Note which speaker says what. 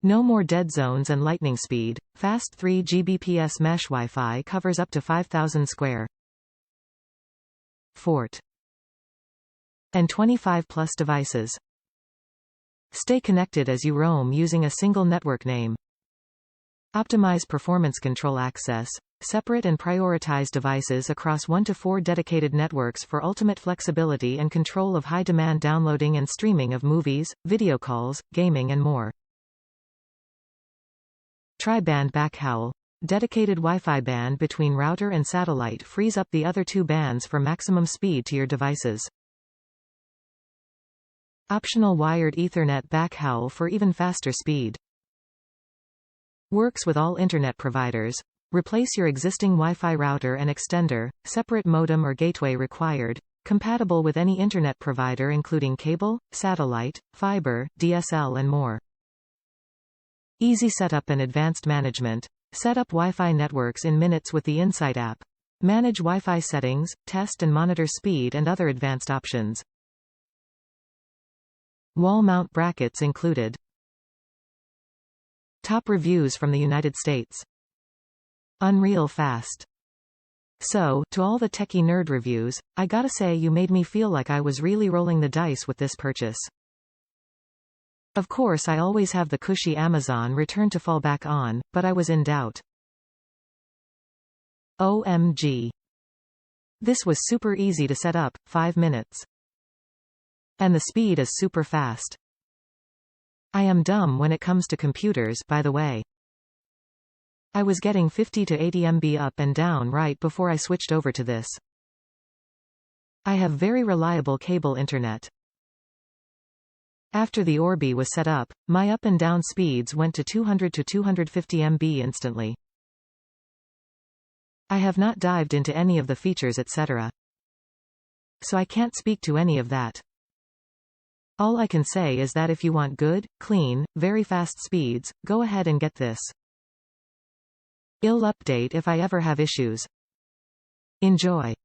Speaker 1: No more dead zones and lightning speed. Fast 3 Gbps mesh Wi-Fi covers up to 5,000 square fort and 25 plus devices. Stay connected as you roam using a single network name. Optimize performance control access. Separate and prioritize devices across 1 to 4 dedicated networks for ultimate flexibility and control of high-demand downloading and streaming of movies, video calls, gaming and more. Tri-band backhaul. Dedicated Wi-Fi band between router and satellite frees up the other 2 bands for maximum speed to your devices. Optional wired Ethernet backhaul for even faster speed. Works with all internet providers. Replace your existing Wi-Fi router and extender, separate modem or gateway required, compatible with any internet provider including cable, satellite, fiber, DSL and more. Easy setup and advanced management. Set up Wi-Fi networks in minutes with the Insight app. Manage Wi-Fi settings, test and monitor speed and other advanced options. Wall mount brackets included. Top reviews from the United States. Unreal fast. So, to all the techie nerd reviews, I gotta say you made me feel like I was really rolling the dice with this purchase. Of course I always have the cushy Amazon return to fall back on, but I was in doubt. OMG. This was super easy to set up, 5 minutes. And the speed is super fast. I am dumb when it comes to computers, by the way. I was getting 50 to 80 MB up and down right before I switched over to this. I have very reliable cable internet. After the Orbi was set up, my up and down speeds went to 200 to 250 MB instantly. I have not dived into any of the features etc. So I can't speak to any of that. All I can say is that if you want good, clean, very fast speeds, go ahead and get this. I'll update if I ever have issues. Enjoy.